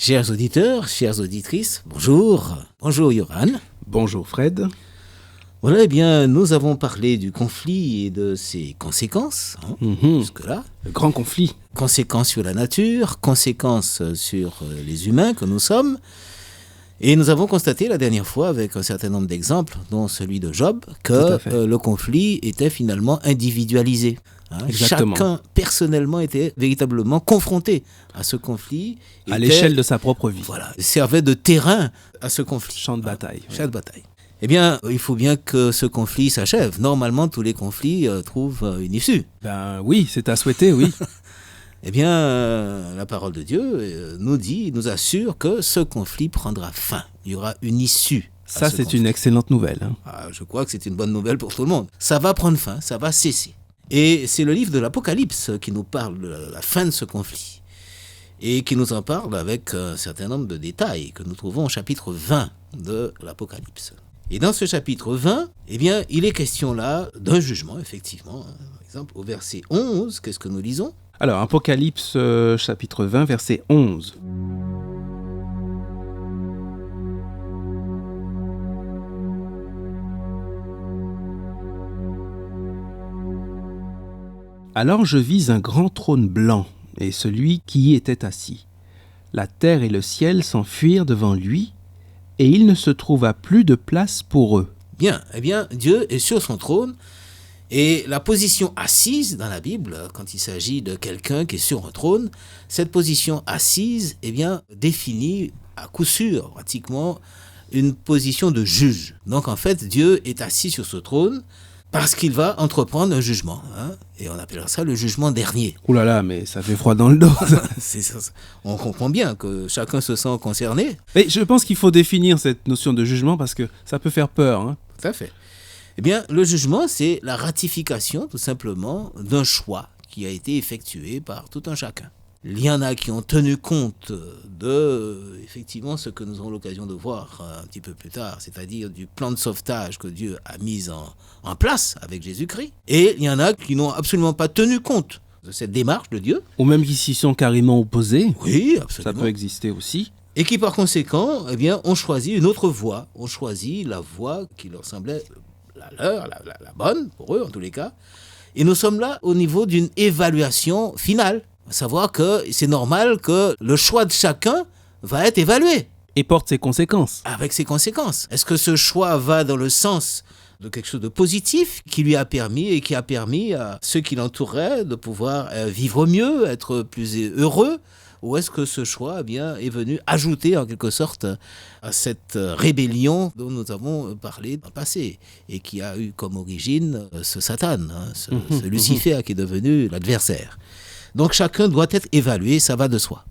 Chers auditeurs, chères auditrices, bonjour. Bonjour Yoran. Bonjour Fred. Voilà, eh bien, nous avons parlé du conflit et de ses conséquences, jusque-là. Le grand conflit. Conséquences sur la nature, conséquences sur les humains que nous sommes. Et nous avons constaté la dernière fois, avec un certain nombre d'exemples, dont celui de Job, que le conflit était finalement individualisé. Chacun, personnellement, était véritablement confronté à ce conflit. À l'échelle de sa propre vie. Voilà, servait de terrain à ce conflit. Champ de bataille. Champ de bataille. Eh bien, il faut bien que ce conflit s'achève. Normalement, tous les conflits trouvent une issue. Ben oui, c'est à souhaiter, oui. Eh bien, la parole de Dieu nous assure que ce conflit prendra fin. Il y aura une issue. Ça, c'est une excellente nouvelle. Je crois que c'est une bonne nouvelle pour tout le monde. Ça va prendre fin, ça va cesser. Et c'est le livre de l'Apocalypse qui nous parle de la fin de ce conflit. Et qui nous en parle avec un certain nombre de détails que nous trouvons au chapitre 20 de l'Apocalypse. Et dans ce chapitre 20, eh bien, il est question là d'un jugement, effectivement. Par exemple, au verset 11, qu'est-ce que nous lisons ? Alors, Apocalypse chapitre 20, verset 11. Alors je vis un grand trône blanc, et celui qui y était assis. La terre et le ciel s'enfuirent devant lui, et il ne se trouva plus de place pour eux. Bien, eh bien, Dieu est sur son trône, et la position assise dans la Bible, quand il s'agit de quelqu'un qui est sur un trône, cette position assise, eh bien, définit à coup sûr, pratiquement, une position de juge. Donc en fait, Dieu est assis sur ce trône, parce qu'il va entreprendre un jugement. Et on appellera ça le jugement dernier. Ouh là là, mais ça fait froid dans le dos. On comprend bien que chacun se sent concerné. Mais je pense qu'il faut définir cette notion de jugement parce que ça peut faire peur. Tout à fait. Eh bien, le jugement, c'est la ratification, tout simplement, d'un choix qui a été effectué par tout un chacun. Il y en a qui ont tenu compte de, effectivement, ce que nous aurons l'occasion de voir un petit peu plus tard, c'est-à-dire du plan de sauvetage que Dieu a mis en place avec Jésus-Christ. Et il y en a qui n'ont absolument pas tenu compte de cette démarche de Dieu. Ou même qui s'y sont carrément opposés. Oui, absolument. Ça peut exister aussi. Et qui, par conséquent, eh bien, ont choisi une autre voie. Ont choisi la voie qui leur semblait la bonne, pour eux en tous les cas. Et nous sommes là au niveau d'une évaluation finale. Savoir que c'est normal que le choix de chacun va être évalué. Et porte ses conséquences. Avec ses conséquences. Est-ce que ce choix va dans le sens de quelque chose de positif qui lui a permis et qui a permis à ceux qui l'entouraient de pouvoir vivre mieux, être plus heureux ? Ou est-ce que ce choix est venu ajouter en quelque sorte à cette rébellion dont nous avons parlé dans le passé et qui a eu comme origine ce Satan, ce Lucifer qui est devenu l'adversaire ? Donc chacun doit être évalué, ça va de soi.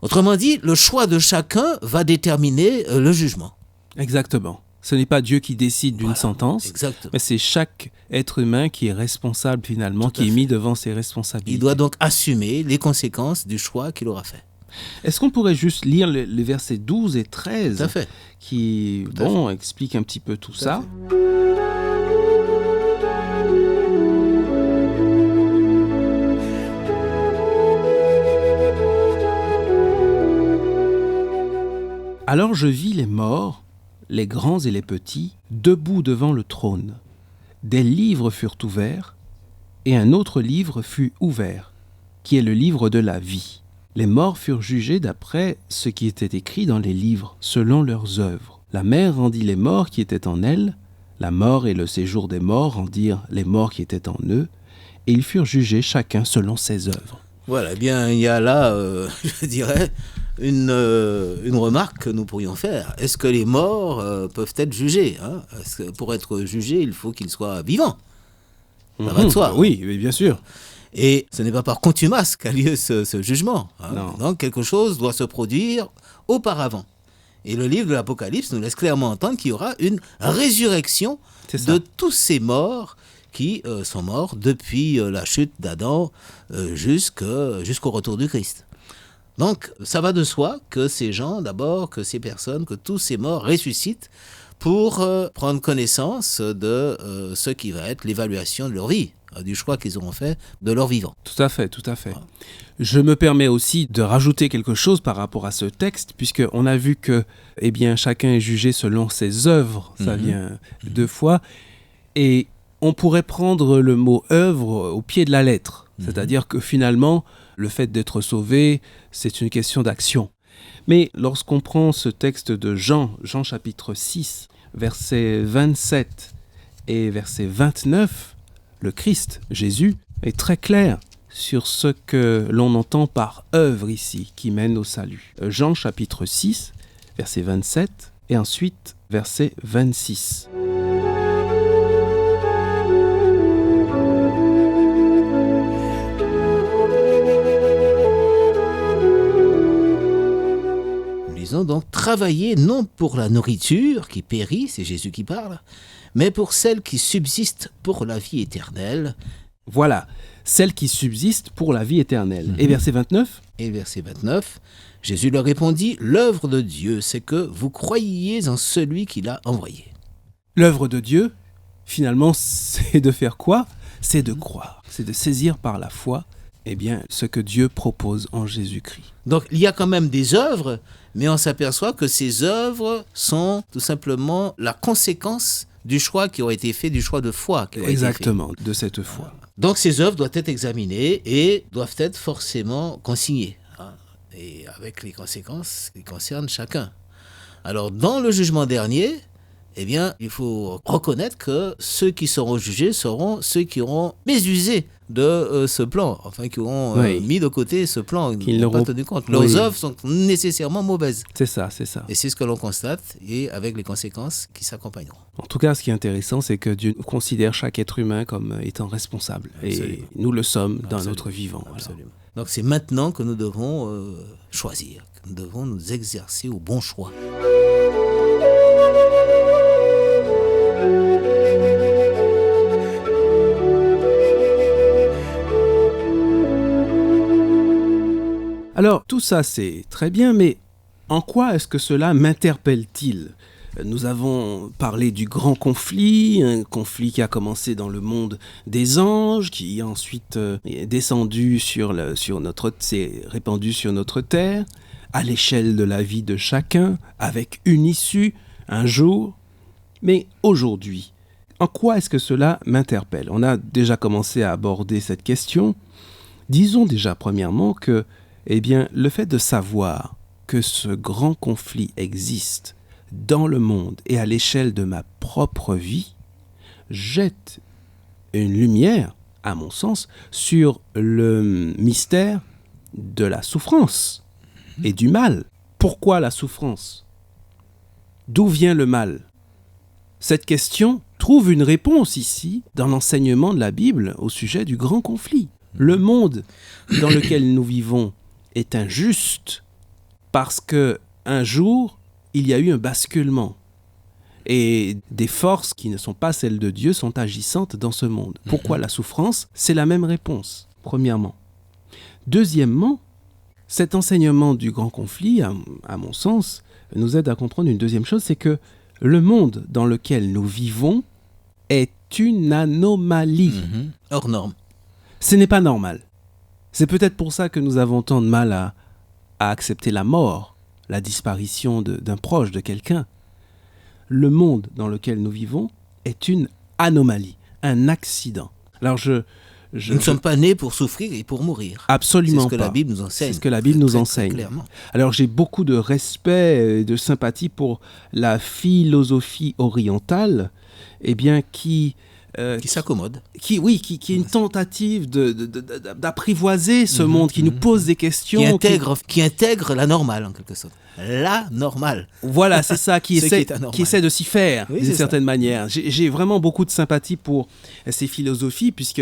Autrement dit, le choix de chacun va déterminer le jugement. Exactement. Ce n'est pas Dieu qui décide d'une sentence, mais c'est chaque être humain qui est responsable finalement, qui est mis devant ses responsabilités. Il doit donc assumer les conséquences du choix qu'il aura fait. Est-ce qu'on pourrait juste lire les versets 12 et 13 Tout à fait. Qui expliquent un petit peu tout ça. Alors je vis les morts, les grands et les petits, debout devant le trône. Des livres furent ouverts, et un autre livre fut ouvert, qui est le livre de la vie. Les morts furent jugés d'après ce qui était écrit dans les livres, selon leurs œuvres. La mer rendit les morts qui étaient en elle, la mort et le séjour des morts rendirent les morts qui étaient en eux, et ils furent jugés chacun selon ses œuvres. Voilà, eh bien, il y a là, je dirais, une remarque que nous pourrions faire. Est-ce que les morts peuvent être jugés ? Est-ce que pour être jugés, il faut qu'ils soient vivants ? Ça va de soi. Oui, bien sûr. Et ce n'est pas par contumace qu'a lieu ce jugement. Donc quelque chose doit se produire auparavant. Et le livre de l'Apocalypse nous laisse clairement entendre qu'il y aura une résurrection de tous ces morts qui sont morts depuis la chute d'Adam jusqu'au retour du Christ. Donc, ça va de soi que ces gens, d'abord, que ces personnes, que tous ces morts ressuscitent pour prendre connaissance de ce qui va être l'évaluation de leur vie. du choix qu'ils auront fait de leur vivant. Tout à fait, tout à fait. Je me permets aussi de rajouter quelque chose par rapport à ce texte, puisqu'on a vu que chacun est jugé selon ses œuvres, ça vient deux fois, et on pourrait prendre le mot œuvre au pied de la lettre, c'est-à-dire que finalement, le fait d'être sauvé, c'est une question d'action. Mais lorsqu'on prend ce texte de Jean chapitre 6, versets 27 et verset 29, le Christ, Jésus, est très clair sur ce que l'on entend par œuvre ici, qui mène au salut. Jean chapitre 6, verset 27 et ensuite verset 26. Donc, travailler non pour la nourriture qui périt, c'est Jésus qui parle, mais pour celle qui subsiste pour la vie éternelle. Voilà, celle qui subsiste pour la vie éternelle. Et verset 29 ? Et verset 29, Jésus leur répondit, « L'œuvre de Dieu, c'est que vous croyiez en celui qui l'a envoyé. » L'œuvre de Dieu, finalement, c'est de faire quoi ? C'est de croire, c'est de saisir par la foi ce que Dieu propose en Jésus-Christ. Donc, il y a quand même des œuvres, mais on s'aperçoit que ces œuvres sont tout simplement la conséquence du choix qui a été fait, du choix de foi qui a Exactement, été fait. de cette foi. Donc, ces œuvres doivent être examinées et doivent être forcément consignées, et avec les conséquences qui concernent chacun. Alors, dans le jugement dernier, il faut reconnaître que ceux qui seront jugés seront ceux qui auront mésusé de ce plan, enfin qui auront mis de côté ce plan, qui n'ont pas tenu compte. Leurs œuvres sont nécessairement mauvaises. C'est ça, c'est ça. Et c'est ce que l'on constate, et avec les conséquences qui s'accompagneront. En tout cas, ce qui est intéressant, c'est que Dieu considère chaque être humain comme étant responsable. Absolument. Et nous le sommes dans notre vivant. Absolument. Donc c'est maintenant que nous devons choisir, que nous devons nous exercer au bon choix. Alors, tout ça, c'est très bien, mais en quoi est-ce que cela m'interpelle-t-il ? Nous avons parlé du grand conflit, un conflit qui a commencé dans le monde des anges, qui ensuite est descendu s'est répandu sur notre terre, à l'échelle de la vie de chacun, avec une issue, un jour. Mais aujourd'hui, en quoi est-ce que cela m'interpelle ? On a déjà commencé à aborder cette question. Disons déjà premièrement que le fait de savoir que ce grand conflit existe dans le monde et à l'échelle de ma propre vie jette une lumière, à mon sens, sur le mystère de la souffrance et du mal. Pourquoi la souffrance ? D'où vient le mal ? Cette question trouve une réponse ici dans l'enseignement de la Bible au sujet du grand conflit. Le monde dans lequel nous vivons est injuste parce que un jour, il y a eu un basculement et des forces qui ne sont pas celles de Dieu sont agissantes dans ce monde. Pourquoi la souffrance ? C'est la même réponse, premièrement. Deuxièmement, cet enseignement du grand conflit, à mon sens, nous aide à comprendre une deuxième chose, c'est que le monde dans lequel nous vivons est une anomalie. Hors norme. Ce n'est pas normal. C'est peut-être pour ça que nous avons tant de mal à accepter la mort, la disparition d'un proche, de quelqu'un. Le monde dans lequel nous vivons est une anomalie, un accident. Alors nous ne sommes pas nés pour souffrir et pour mourir. Absolument pas. C'est ce que la Bible nous enseigne. C'est ce que la Bible nous enseigne. Très clairement. Alors j'ai beaucoup de respect et de sympathie pour la philosophie orientale, qui s'accommode. Qui est une tentative d'apprivoiser ce monde, qui nous pose des questions. Qui intègre la normale, en quelque sorte. La normale. Voilà, c'est ça, qui essaie de s'y faire, d'une certaine manière. J'ai vraiment beaucoup de sympathie pour ces philosophies, puisque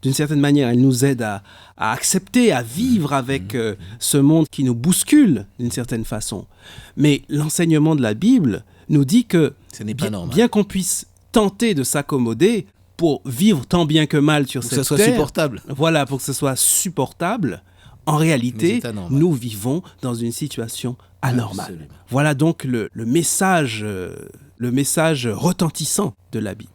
d'une certaine manière, elles nous aident à accepter, à vivre avec ce monde qui nous bouscule, d'une certaine façon. Mais l'enseignement de la Bible nous dit que, bien qu'on puisse tenter de s'accommoder pour vivre tant bien que mal sur cette terre. Pour que ce soit supportable. Voilà, pour que ce soit supportable. En réalité, nous vivons dans une situation anormale. Absolument. Voilà donc le message retentissant de la Bible.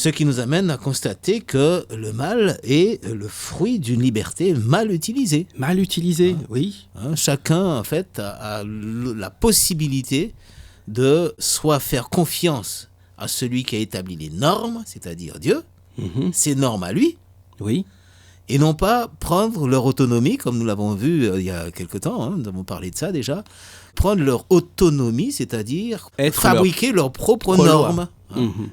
Ce qui nous amène à constater que le mal est le fruit d'une liberté mal utilisée. Mal utilisé, oui. Chacun, en fait, a la possibilité de soit faire confiance à celui qui a établi les normes, c'est-à-dire Dieu, ses normes à lui, Oui, et non pas prendre leur autonomie, comme nous l'avons vu il y a quelque temps, nous avons parlé de ça déjà, prendre leur autonomie, c'est-à-dire fabriquer leurs propres normes,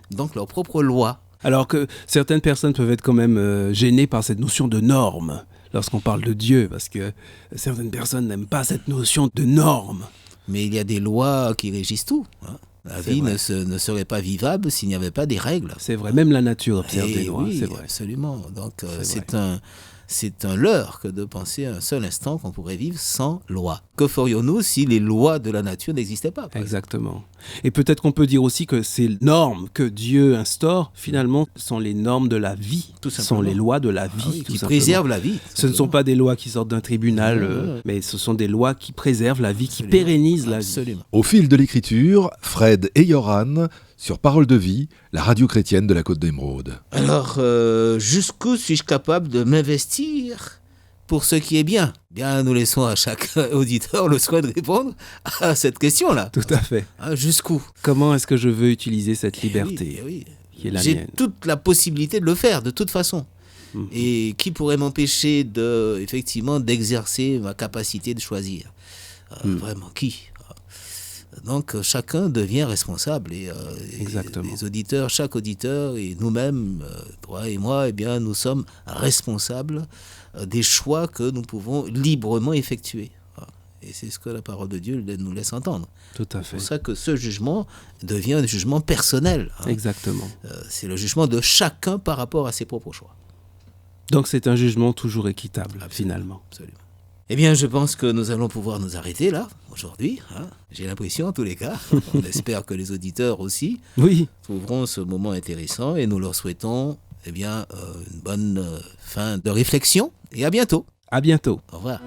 donc leurs propres lois. alors que certaines personnes peuvent être quand même gênées par cette notion de norme lorsqu'on parle de Dieu, parce que certaines personnes n'aiment pas cette notion de norme. Mais il y a des lois qui régissent tout. La vie ne serait pas vivable s'il n'y avait pas des règles. C'est vrai, même la nature observe Et des lois, oui, c'est vrai. absolument. Donc C'est c'est un leurre que de penser un seul instant qu'on pourrait vivre sans loi. Que ferions-nous si les lois de la nature n'existaient pas? Exactement. Et peut-être qu'on peut dire aussi que ces normes que Dieu instaure, finalement, sont les normes de la vie. Tout Ce simplement. sont les lois de la vie, Ah oui, tout qui simplement. préservent la vie. Ce ne sont pas des lois qui sortent d'un tribunal, mais ce sont des lois qui préservent la vie, qui pérennisent la vie. Absolument. Au fil de l'écriture, Fred et Yoran sur Parole de vie, la radio chrétienne de la Côte d'Émeraude. Alors, jusqu'où suis-je capable de m'investir pour ce qui est bien? Bien, nous laissons à chaque auditeur le soin de répondre à cette question-là. Tout à fait. Jusqu'où? Comment est-ce que je veux utiliser cette liberté Oui. qui est la J'ai mienne? toute la possibilité de le faire, de toute façon. Et qui pourrait m'empêcher effectivement, d'exercer ma capacité de choisir? Vraiment, qui? Donc, chacun devient responsable. Exactement. Les auditeurs, chaque auditeur, et nous-mêmes, toi et moi, eh bien, nous sommes responsables des choix que nous pouvons librement effectuer. Et c'est ce que la parole de Dieu nous laisse entendre. Tout à C'est fait. pour ça que ce jugement devient un jugement personnel. Exactement. C'est le jugement de chacun par rapport à ses propres choix. Donc c'est un jugement toujours équitable, finalement. Absolument. Eh bien, je pense que nous allons pouvoir nous arrêter là, aujourd'hui. J'ai l'impression, en tous les cas. On espère que les auditeurs aussi Oui, trouveront ce moment intéressant et nous leur souhaitons une bonne fin de réflexion et à bientôt. à bientôt. Au revoir.